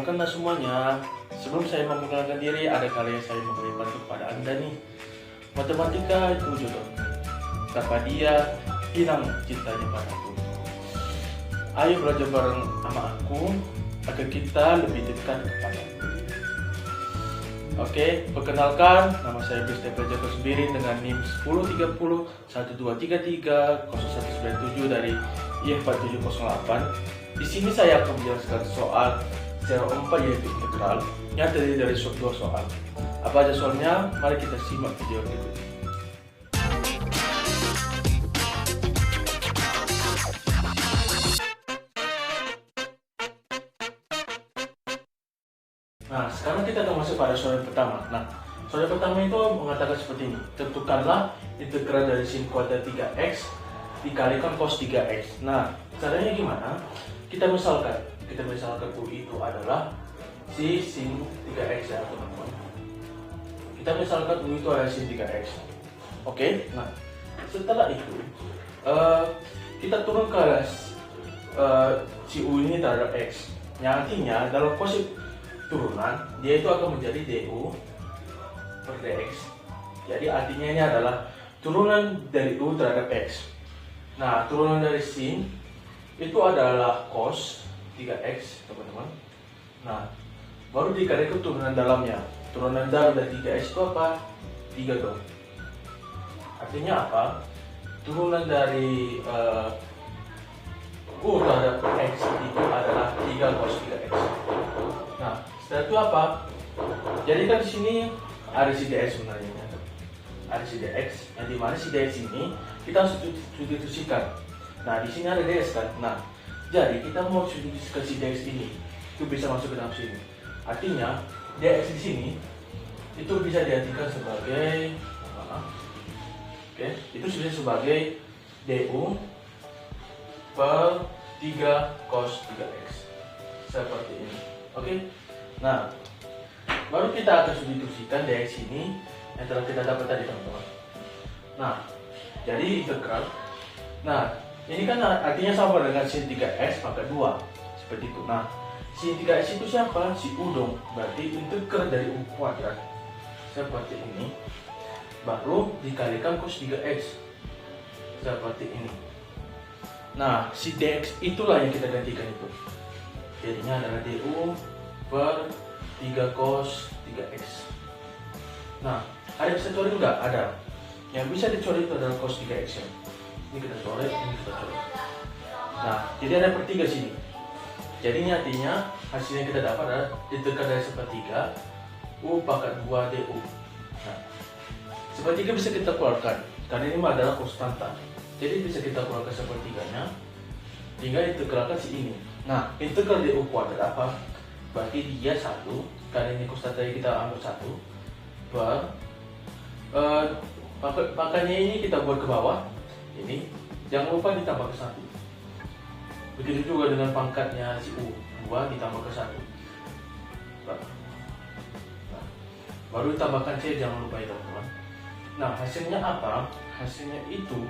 Perkenalkan semuanya. Sebelum saya memperkenalkan diri, ada kalanya saya memberi bantu kepada Anda nih. Matematika itu jodoh. Tanpa dia, hilang cintanya padaku. Ayo belajar bareng sama aku agar kita lebih dekat kepadaku. Oke, perkenalkan, nama saya Bista Joko Sembiring dengan NIM 1030 1233 0197 dari I4708. Di sini saya akan menjelaskan soal secara 4 yaitu integral yang terdiri dari 2 soal. Apa aja soalnya? Mari kita simak video berikut ini. Nah, sekarang kita akan masuk pada soal yang pertama. Nah, soal yang pertama itu mengatakan seperti ini. Tentukanlah integral dari sin kuadrat 3x dikalikan cos 3x. Nah, caranya gimana? Kita misalkan U itu adalah si sin 3x ya teman-teman. Kita misalkan U itu adalah sin 3x. Oke, nah setelah itu kita turunkan si U ini terhadap x. Yang artinya dalam posisi turunan dia itu akan menjadi du per dx. Jadi artinya ini adalah turunan dari U terhadap x. Nah, turunan dari sin itu adalah cos 3x teman-teman. Nah, baru dikalikan turunan dalamnya. Turunan dalam dari 3x itu apa? 3 dong. Artinya apa? Turunan dari U terhadap x itu adalah 3 cos 3x. Nah, setelah itu apa? Jadi kan di sini ada si dx sebenarnya. Ada si dx, yang dimana si dx ini kita harus substitusikan. Nah, di sini ada dx kan. Nah, jadi kita mau substitusikan si dx ini, itu bisa masuk ke dalam sini. Artinya dx di sini itu bisa diartikan sebagai itu bisa sebagai du per 3 cos 3x seperti ini. Oke. Nah, baru kita akan substitusikan dx ini yang telah kita dapat tadi teman-teman. Nah, jadi integral. Nah, ini kan artinya sama dengan sin 3x pangkat 2 seperti itu. Nah, sin 3x itu siapa? Si U dong. Berarti integral dari U kuadrat seperti ini baru dikalikan cos 3x seperti ini. Nah, si dx itulah yang kita gantikan itu. Jadinya adalah du per 3 cos 3x. Nah, ada yang bisa coret enggak? Ada. Yang bisa dicoret itu adalah cos 3x ya. Ini kita coret, ini kita coret. Nah, jadi ada per 3 sini. Jadi ini artinya hasilnya kita dapat adalah integral dari sepertiga U pangkat 2 du. Nah, sepertiga bisa kita keluarkan karena ini adalah konstanta. Jadi bisa kita keluarkan sepertiganya, tinggal integralkan si ini. Nah, integral du kuadrat apa? Berarti dia 1, karena ini konstanta kita ambil 1 per pangkatnya ini kita buat ke bawah. Ini jangan lupa ditambah ke 1. Begitu juga dengan pangkatnya si U, 2 ditambah ke 1. Nah, baru ditambahkan C, jangan lupa ya teman-teman. Nah, hasilnya apa? Hasilnya itu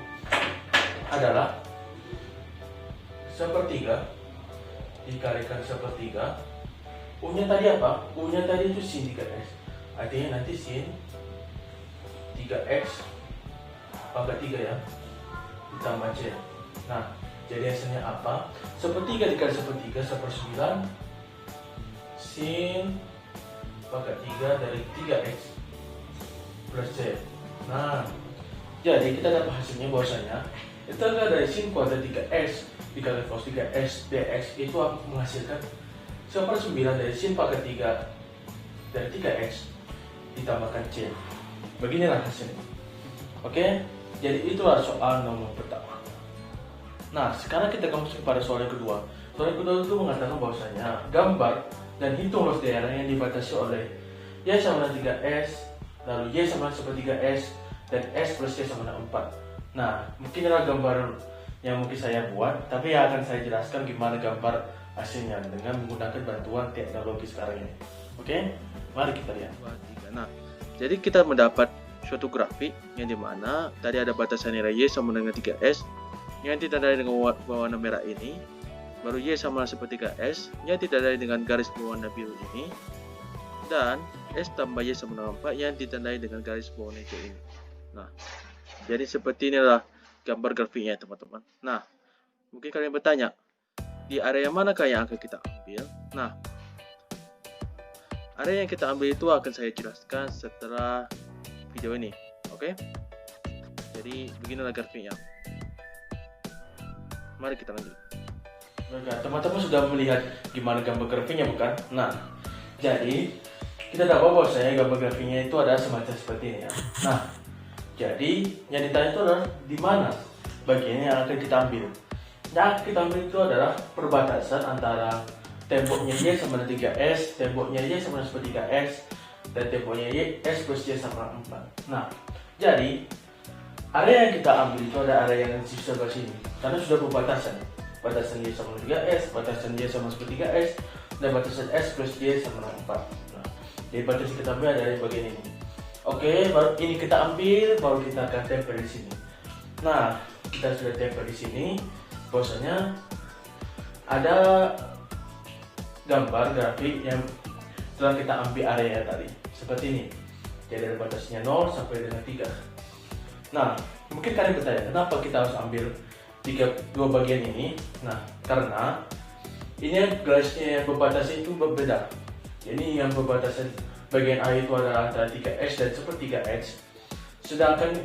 adalah sepertiga dikalikan sepertiga. U-nya tadi apa? U-nya tadi itu sin 3x. Artinya nanti sin 3x pangkat 3 ya, ditambah C. Nah, jadi hasilnya apa? Sepertiga dikali sepertiga, 1/9 sin pangkat 3 dari 3x plus C. Nah, jadi kita dapat hasilnya bahwasanya integral dari sin kuadrat 3x dikali cos 3x dx itu menghasilkan 1/9 dari sin pangkat 3 dari 3x ditambahkan C. Beginilah hasilnya. Oke, jadi itulah soal nomor pertama. Nah, sekarang kita akan masuk pada soal yang kedua. Soal yang kedua itu mengatakan bahwasanya gambar dan hitung luas daerah yang dibatasi oleh Y sama dengan 3S, lalu Y sama dengan sepertiga S, dan S plus Y sama dengan 4. Nah, mungkin adalah gambar yang mungkin saya buat, tapi ya akan saya jelaskan gimana gambar hasilnya dengan menggunakan bantuan teknologi sekarang ini. Oke, mari kita lihat. Nah, jadi kita mendapat suatu grafik yang dimana tadi ada batasan nilai Y sama dengan 3S yang ditandai dengan warna merah ini, baru Y sama sepertiga S, yang ditandai dengan garis berwarna biru ini, dan S tambah Y sama dengan 4 yang ditandai dengan garis berwarna hijau ini. Nah, jadi seperti inilah gambar grafiknya teman-teman. Nah, mungkin kalian bertanya, di area manakah yang akan kita ambil? Nah, area yang kita ambil itu akan saya jelaskan setelah video ini. Oke? Jadi beginilah grafiknya. Mari kita lanjut. Teman-teman sudah melihat gimana gambar grafiknya, bukan? Nah, jadi kita dapat bahwasanya gambar grafiknya itu ada semacam seperti ini ya. Nah, jadi yang ditanya itu adalah di mana bagian yang akan kita ambil. Yang akan kita ambil itu adalah perbatasan antara temboknya Y sama dengan 3S, temboknya Y sama dengan sepertiga S, dan temboknya Y S plus Y sama 4. Nah, jadi area yang kita ambil itu ada area yang di sebelah sini, karena sudah berbatasan. Batasan Y sama dengan 3S, batasan Y sama sepertiga S, dan batasan S plus Y sama dengan 4. Nah, jadi batasan kita ambil ada di bagian ini. Oke, baru ini kita ambil, baru kita akan tempel di sini. Nah, kita sudah tempel di sini. Bahwasanya ada gambar grafik yang telah kita ambil area tadi seperti ini. Jadi ada batasnya 0 sampai dengan 3. Nah, mungkin kalian bertanya, kenapa kita harus ambil dua bagian ini? Nah, karena ini yang garisnya yang berbatasan itu berbeda. Ini yang berbatasan bagian A itu adalah antara 3S dan sepertiga X, sedangkan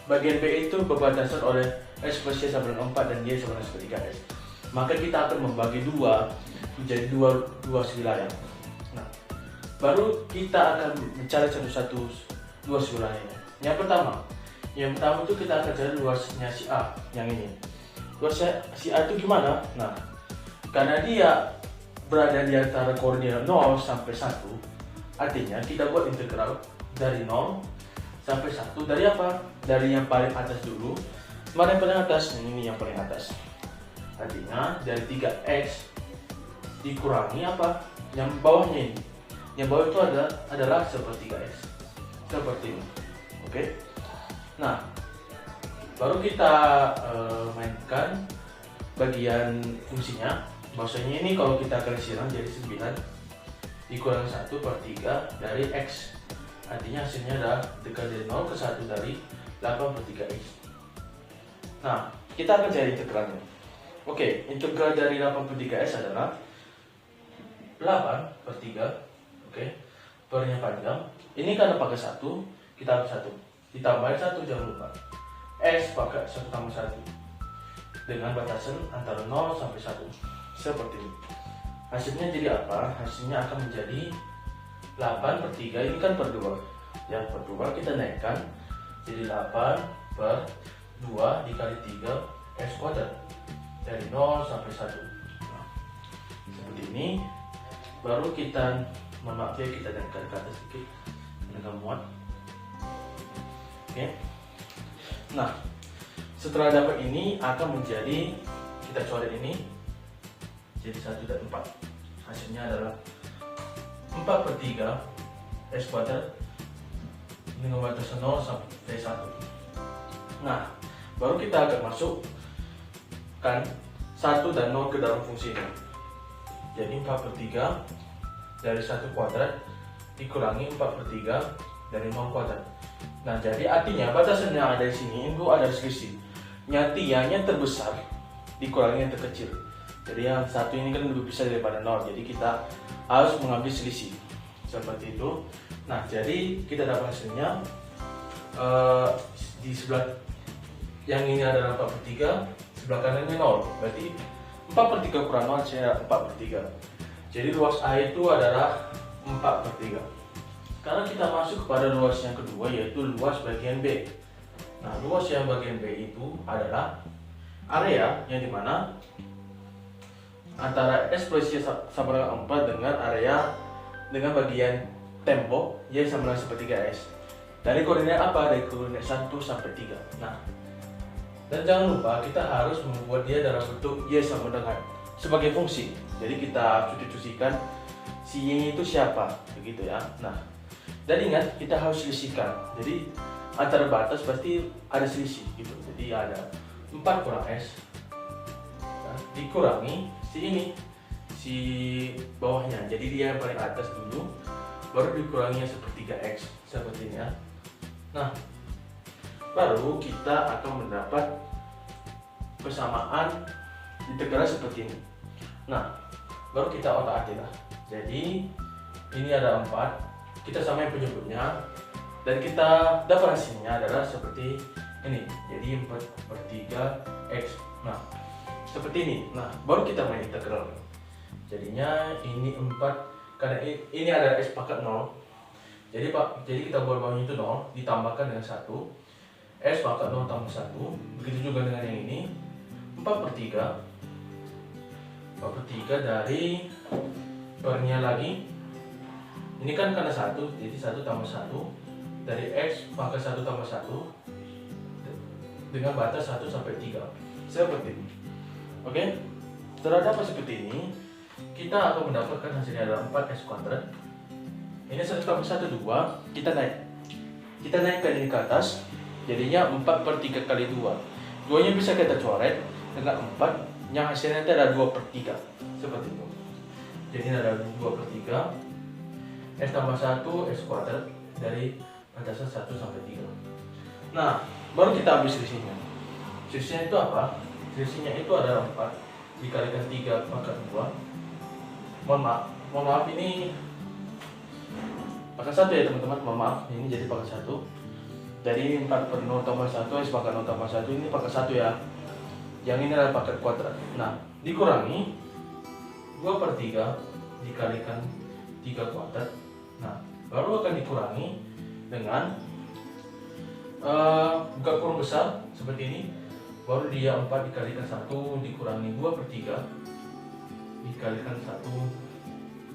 bagian B itu berbatasan oleh S plus Y sama dengan 4 dan Y sama dengan sepertiga S. Maka kita akan membagi dua menjadi dua wilayah. Nah, baru kita akan mencari satu-satu luas wilayahnya. Yang pertama itu kita akan cari luasnya si A, yang ini. Luasnya si A itu gimana? Nah, karena dia berada di antara koordinat 0 sampai 1, artinya kita buat integral dari 0 sampai 1 dari apa? Dari yang paling atas dulu. Mana yang paling atas? Ini yang paling atas. Artinya dari 3X dikurangi apa? Yang bawahnya ini. Yang bawah itu adalah sepertiga X. Seperti ini. Oke. Nah, baru kita mainkan bagian fungsinya. Maksudnya ini kalau kita kalkulasikan jadi 9 dikurangi 1/3 dari X. Artinya hasilnya adalah dekat dari 0 ke 1 dari 8/3X. Nah, kita akan cari integralnya. Oke, integral dari 8/3S adalah 8/3. Oke, pernya panjang. Ini karena pakai 1, kita ambil 1. Ditambahin 1, jangan lupa. S pakai 1 tambah 1. Dengan batasan antara 0 sampai 1. Seperti ini. Hasilnya jadi apa? Hasilnya akan menjadi 8/3. Ini kan per 2. Yang per 2 kita naikkan jadi 8/2 dikali 3 S kuadrat dari 0 sampai 1. Nah, seperti ini. Baru kita kita naikkan ke atas sedikit dengan muat. Oke. Nah, setelah dapat ini akan menjadi, kita coret ini jadi 1 dan 4. Hasilnya adalah 4/3 S kuadrat dengan batasan 0 sampai 1. Nah, baru kita akan masukkan 1 dan 0 ke dalam fungsi ini. Jadi 4/3 dari 1 kuadrat dikurangi 4/3 dari 0 kuadrat. Nah, jadi artinya batasan yang ada di sini itu ada selisih. Yang terbesar dikurangi yang terkecil. Jadi yang satu ini kan lebih besar daripada 0. Jadi kita harus mengambil selisih. Seperti itu. Nah, jadi kita dapat hasilnya di sebelah yang ini adalah 4/3, sebelah kanannya 0. Berarti 4/3 kurang 0 hasilnya 4/3. Jadi luas A itu adalah 4/3. Karena kita masuk kepada luas yang kedua, yaitu luas bagian B. Nah, luas yang bagian B itu adalah area yang dimana antara S plus Y sama dengan 4 dengan area dengan bagian tembok Y sama dengan sepertiga S. Dari koordinat apa? Dari koordinat 1 sampai 3. Nah, dan jangan lupa kita harus membuat dia dalam bentuk Y sama dengan sebagai fungsi. Jadi kita substitusikan si Y itu siapa, begitu ya. Nah, dan ingat kita harus selisihkan. Jadi antara batas pasti ada selisih gitu. Jadi ada 4 kurang S. Nah, dikurangi si bawahnya, jadi dia yang paling atas dulu, baru dikurangi sepertiga X seperti ini ya. Nah, baru kita akan mendapat persamaan integral seperti ini. Nah, baru kita otak-atik lah. Jadi ini ada 4, kita samain penyebutnya, dan kita dapat hasilnya adalah seperti ini. Jadi 4/3 X. Nah, seperti ini. Nah, baru kita main integral. Jadinya ini 4, karena ini ada X pangkat 0. Jadi kita buat bawahnya itu 0, ditambahkan dengan 1. S pangkat 0 tambah 1. Begitu juga dengan yang ini. 4/3 dari pernya lagi. Ini kan karena 1, jadi 1 tambah 1 dari X pangkat 1 tambah 1 dengan batas 1 sampai 3 seperti ini. Oke, setelah dapat seperti ini, kita akan mendapatkan hasilnya adalah 4x kuadrat. Ini 1 tambah 1 2, kita naikkan ini ke atas, jadinya 4/3 kali 2. 2 nya bisa kita coret dengan 4, yang hasilnya itu ada 2/3 seperti itu. Jadi ini ada 2/3 x tambah 1 x kuadrat dari batasan 1 sampai 3. Nah, baru kita ambil selisihnya. Selisihnya itu apa? Selisihnya itu adalah 4 dikalikan 3 pangkat 2. Mohon maaf ini pangkat 1 ya teman-teman, mohon maaf, ini jadi pangkat 1. Jadi 4/0 tambah 1 x pangkat 0 tambah 1 ini pangkat 1 ya. Yang ini adalah pangkat kuadrat. Nah, dikurangi 2/3 dikalikan 3 kuadrat. Nah, baru akan dikurangi dengan buka kurung besar seperti ini. Baru dia 4 dikalikan 1 dikurangi 2/3 dikalikan 1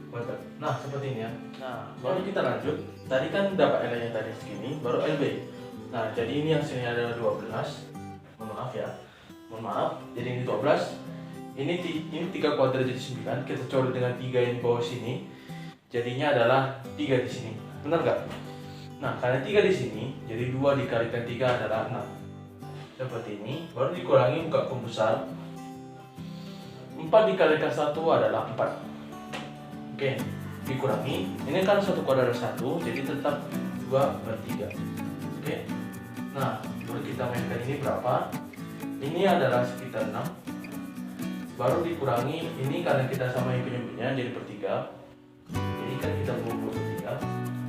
kuadrat. Nah, seperti ini ya. Nah, baru kita lanjut. Tadi kan dapat L nya tadi segini, baru LB. Nah, jadi ini hasilnya adalah 12. Mohon maaf, jadi ini 12. Ini 3 kuadrat jadi 9. Kita coret dengan 3 yang di bawah sini. Jadinya adalah 3 di sini. Benar nggak? Nah, karena 3 di sini, jadi 2 dikalikan 3 adalah 6. Seperti ini, baru dikurangi buka kurung besar. 4 dikalikan 1 adalah 4. Oke, dikurangi. Ini kan 1 kuadrat 1, jadi tetap 2/3. Oke. Nah, baru kita mainkan ini berapa? Ini adalah sekitar 6. Baru dikurangi, ini karena kita samain penyebutnya jadi per 3. Jadi kan kita buat per 3.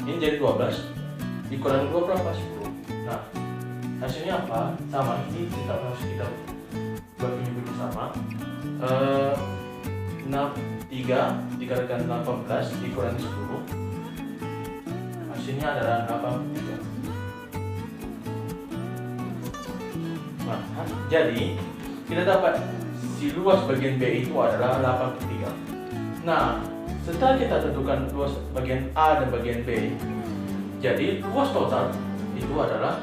Ini jadi 12. Dikurangi 2 berapa? 10. Nah, hasilnya apa? Sama, ini kita harus kita buat penyebut sama. 3 dikalikan 18 dikurangi 10. Hasilnya adalah 83. Nah, jadi kita dapat si luas bagian B itu adalah 83. Nah, setelah kita tentukan luas bagian A dan bagian B, jadi luas total itu adalah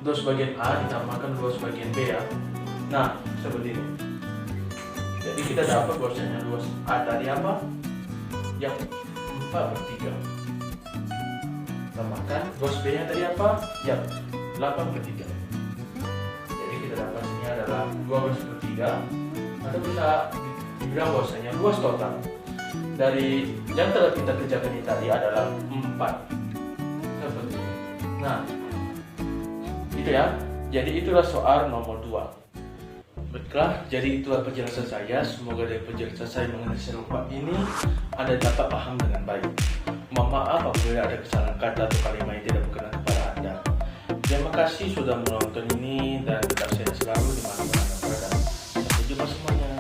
luas bagian A ditambahkan luas bagian B ya. Nah, seperti ini. Jadi kita dapat bahwasanya luas A tadi apa? Yang 4/3. Tambahkan luas B nya tadi apa? Yang 8/3. Jadi kita dapat ini adalah 12/3. Atau bisa dibilang bahwasanya luas total dari yang telah kita kerjakan ini tadi adalah 4. Seperti ini. Nah, itu ya. Jadi itulah soal nomor 2. Baiklah, jadi itulah penjelasan saya. Semoga dari penjelasan saya mengenai soal 4 ini Anda dapat paham dengan baik. Mohon maaf apabila ada kesalahan kata atau kalimat yang tidak berkenan kepada Anda. Terima kasih sudah menonton ini dan tetap sehat selalu dimanapun Anda berada. Sampai jumpa semuanya.